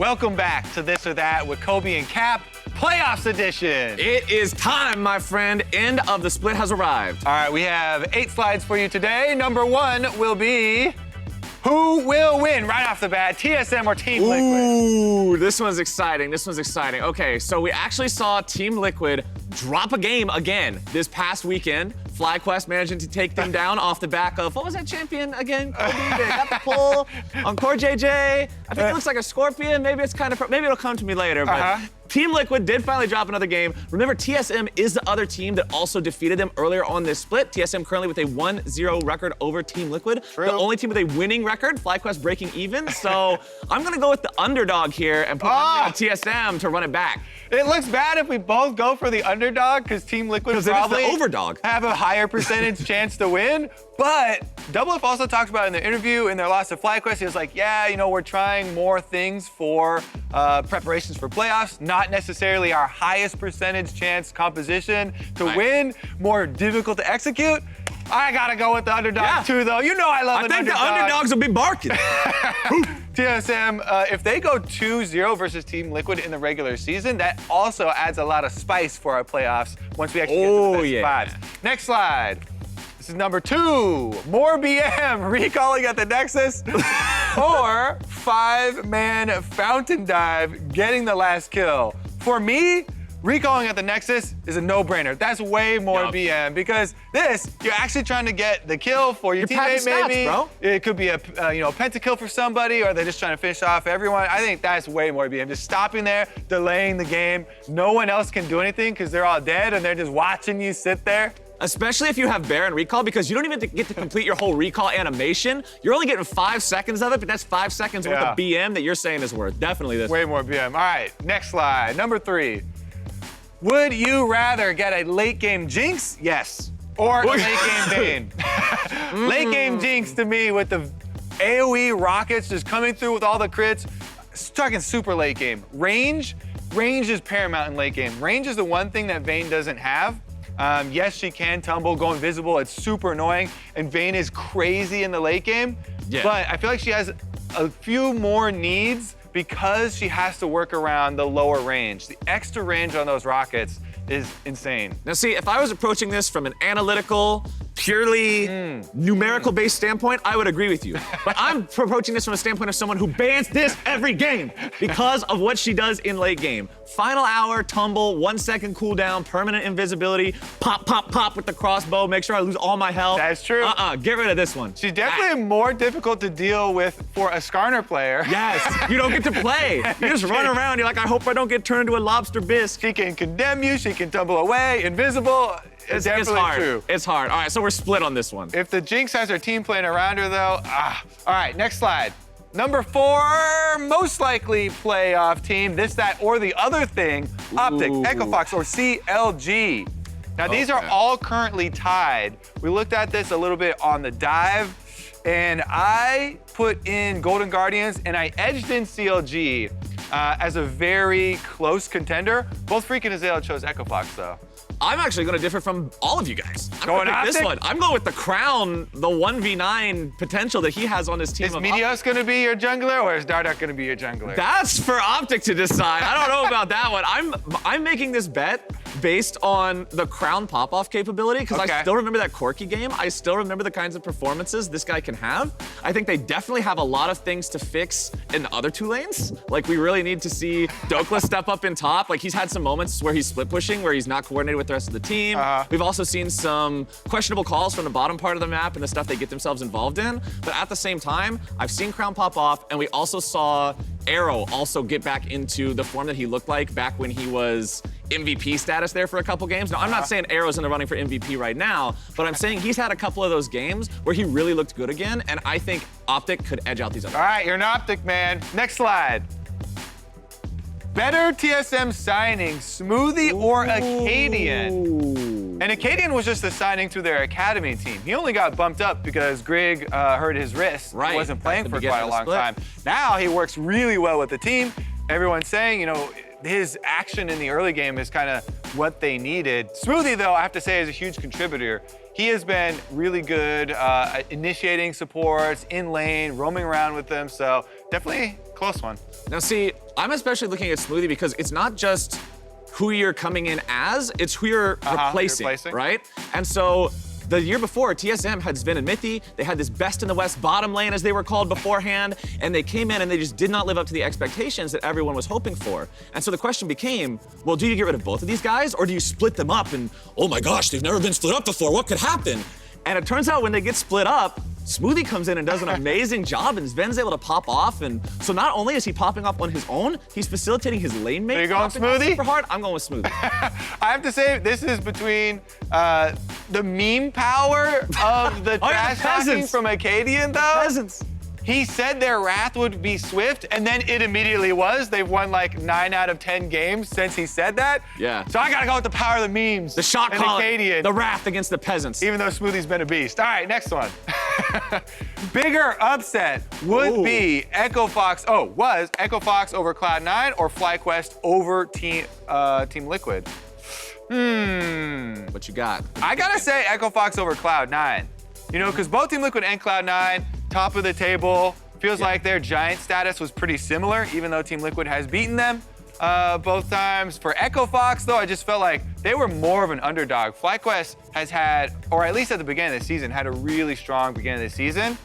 Welcome back to This or That with Kobe and Cap, Playoffs Edition. It is time, my friend. End of the split has arrived. All right, we have 8 slides for you today. Number 1 will be who will win right off the bat, TSM or Team Liquid? Ooh, this one's exciting. This one's exciting. Okay, so we actually saw Team Liquid drop a game again this past weekend. FlyQuest managing to take them down off the back of, what was that champion again? Kobe, they got the pull on Core JJ. I think it looks like a scorpion. Maybe it's kind of, maybe it'll come to me later, but Team Liquid did finally drop another game. Remember, TSM is the other team that also defeated them earlier on this split. TSM currently with a 1-0 record over Team Liquid. True. The only team with a winning record, FlyQuest breaking even. So I'm gonna go with the underdog here and put on TSM to run it back. It looks bad if we both go for the underdog because Team Liquid probably the overdog. have a higher percentage chance to win. But Doublelift also talked about in the interview in their loss to FlyQuest, he was like, yeah, you know, we're trying more things for preparations for playoffs, not necessarily our highest percentage chance composition to win, more difficult to execute. I gotta go with the underdog too, though. You know I love an underdog. I think the underdogs will be barking. TSM, if they go 2-0 versus Team Liquid in the regular season, that also adds a lot of spice for our playoffs once we actually get to the best spots. Next slide. This is number 2. More BM, recalling at the Nexus, or 5-man fountain dive, getting the last kill. For me, recalling at the Nexus is a no-brainer. That's way more BM because this, you're actually trying to get the kill for your teammate, maybe. Bro. It could be a pentakill for somebody, or they're just trying to finish off everyone. I think that's way more BM. Just stopping there, delaying the game. No one else can do anything because they're all dead and they're just watching you sit there. Especially if you have Baron recall, because you don't even get to complete your whole recall animation. You're only getting 5 seconds of it, but that's 5 seconds worth of BM that you're saying is worth. Definitely this. Way more BM. All right, next slide. Number 3. Would you rather get a late game Jinx? Yes. Or a late game Vayne? Late game Jinx to me with the AoE rockets just coming through with all the crits. Talking super late game. Range is paramount in late game. Range is the one thing that Vayne doesn't have. Yes, she can tumble, go invisible. It's super annoying. And Vayne is crazy in the late game. Yeah. But I feel like she has a few more needs because she has to work around the lower range. The extra range on those rockets is insane. Now see, if I was approaching this from an analytical, purely numerical-based standpoint, I would agree with you. But I'm approaching this from a standpoint of someone who bans this every game because of what she does in late game. Final hour, tumble, 1 second cooldown, permanent invisibility, pop, pop, pop with the crossbow, make sure I lose all my health. That's true. Get rid of this one. She's definitely more difficult to deal with for a Skarner player. Yes, you don't get to play. You just run around, you're like, I hope I don't get turned into a lobster bisque. She can condemn you, she can tumble away, invisible. It's definitely hard. True. It's hard. All right, so we're split on this one. If the Jinx has her team playing around her, though, All right, next slide. Number 4, most likely playoff team, this, that, or the other thing, Optic, Echo Fox, or CLG. Now, these are all currently tied. We looked at this a little bit on the dive, and I put in Golden Guardians, and I edged in CLG as a very close contender. Both Freak and Azale chose Echo Fox, though. I'm actually going to differ from all of you guys. I'm going to pick Optic? this one. I'm going with the Crown, the 1v9 potential that he has on his team. Is Meteos going to be your jungler, or is Dardak going to be your jungler? That's for Optic to decide. I don't know about that one. I'm making this bet based on the Crown pop-off capability, because I still remember that Corki game. I still remember the kinds of performances this guy can have. I think they definitely have a lot of things to fix in the other 2 lanes. Like, we really need to see Dokla step up in top. Like, he's had some moments where he's split pushing, where he's not coordinated with the rest of the team. We've also seen some questionable calls from the bottom part of the map and the stuff they get themselves involved in. But at the same time, I've seen Crown pop off, and we also saw Arrow also get back into the form that he looked like back when he was MVP status there for a couple games. Now, I'm not saying Arrow's in the running for MVP right now, but I'm saying he's had a couple of those games where he really looked good again, and I think Optic could edge out these others. All right, you're an Optic, man. Next slide. Better TSM signing, Smoothie or Acadian? And Acadian was just a signing through their academy team. He only got bumped up because Greg hurt his wrist. Right. He wasn't playing for quite a long time. Now he works really well with the team. Everyone's saying, you know, his action in the early game is kind of what they needed. Smoothie, though, I have to say, is a huge contributor. he has been really good initiating supports, in lane, roaming around with them, so definitely close one. Now see, I'm especially looking at Smoothie because it's not just who you're coming in as, it's who you're replacing, right? And so the year before, TSM had Sven and Mithy. They had this best in the West bottom lane, as they were called beforehand, and they came in and they just did not live up to the expectations that everyone was hoping for. And so the question became, well, do you get rid of both of these guys, or do you split them up and, oh my gosh, they've never been split up before, what could happen? And it turns out when they get split up, Smoothie comes in and does an amazing job, and Sven's able to pop off. And so not only is he popping off on his own, he's facilitating his lane mate. Are you going Smoothie? Super hard. I'm going with Smoothie. I have to say, this is between the meme power of the trash talking from Acadian, though. Peasants. He said their wrath would be swift, and then it immediately was. They've won like 9 out of 10 games since he said that. Yeah. So I gotta go with the power of the memes. The shot and calling, Acadian. the wrath against the peasants. Even though Smoothie's been a beast. All right, next one. Bigger upset would be Echo Fox. Oh, was Echo Fox over Cloud9 or FlyQuest over Team Liquid? What you got? I gotta say Echo Fox over Cloud9. You know, because both Team Liquid and Cloud9, top of the table. Feels like their giant status was pretty similar, even though Team Liquid has beaten them both times. For Echo Fox, though, I just felt like they were more of an underdog. FlyQuest has had, or at least at the beginning of the season, had a really strong beginning of the season.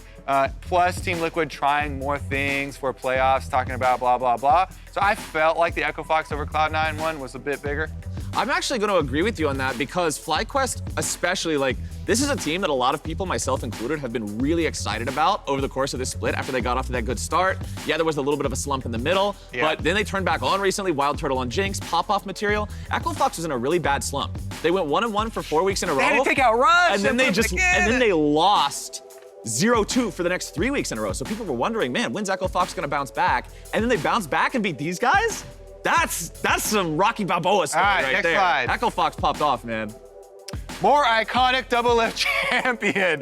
Plus Team Liquid trying more things for playoffs, talking about blah, blah, blah. So I felt like the Echo Fox over Cloud9 one was a bit bigger. I'm actually going to agree with you on that because FlyQuest especially, like, this is a team that a lot of people, myself included, have been really excited about over the course of this split after they got off to that good start. Yeah, there was a little bit of a slump in the middle, but then they turned back on recently, Wild Turtle on Jinx, pop-off material. Echo Fox was in a really bad slump. They went 1-1 for 4 weeks in a row. They had to take out Rush, and then they lost 0-2 for the next 3 weeks in a row. So people were wondering, man, when's Echo Fox gonna bounce back? And then they bounced back and beat these guys? That's some Rocky Balboa stuff right next there. slide. Echo Fox popped off, man. More iconic Doublelift champion.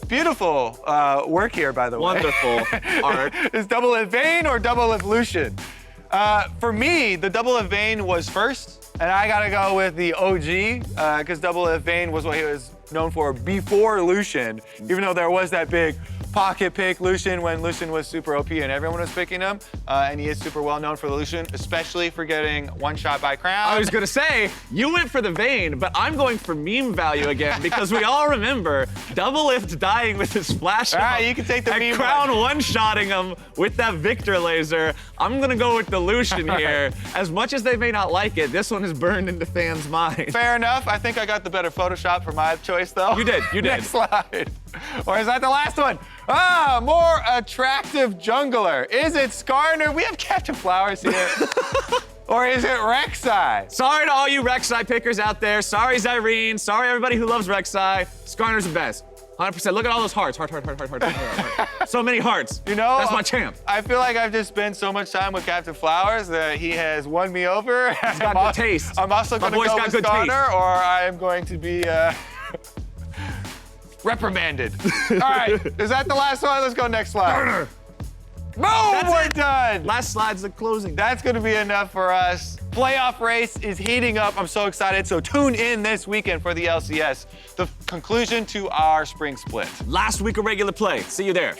Beautiful work here, by the way. Wonderful art. Is Doublelift Vayne or Doublelift Lucian? For me, the Doublelift Vayne was first, and I gotta go with the OG, because Doublelift Vayne was what he was known for before Lucian, even though there was that big pocket pick Lucian when Lucian was super OP and everyone was picking him. And he is super well known for the Lucian, especially for getting one shot by Crown. I was gonna say, you went for the Vayne, but I'm going for meme value again because we all remember Doublelift dying with his flash. All right, you can take the meme Crown one-shotting him with that Victor laser. I'm gonna go with the Lucian here. As much as they may not like it, this one is burned into fans' minds. Fair enough. I think I got the better Photoshop for my choice, though. You did. Next slide. Or is that the last one? More attractive jungler. Is it Skarner? We have Captain Flowers here. Or is it Rek'Sai? Sorry to all you Rek'Sai pickers out there. Sorry, Zyrene. Sorry, everybody who loves Rek'Sai. Skarner's the best. 100%. Look at all those hearts. Heart. So many hearts. You know, that's my champ. I feel like I've just spent so much time with Captain Flowers that he has won me over. He's got good taste. I'm also going to go with Skarner, or I am going to be reprimanded. All right, is that the last one? Let's go next slide. Boom, we're done. Last slide's the closing. That's gonna be enough for us. Playoff race is heating up. I'm so excited. So tune in this weekend for the LCS, the conclusion to our spring split. Last week of regular play. See you there.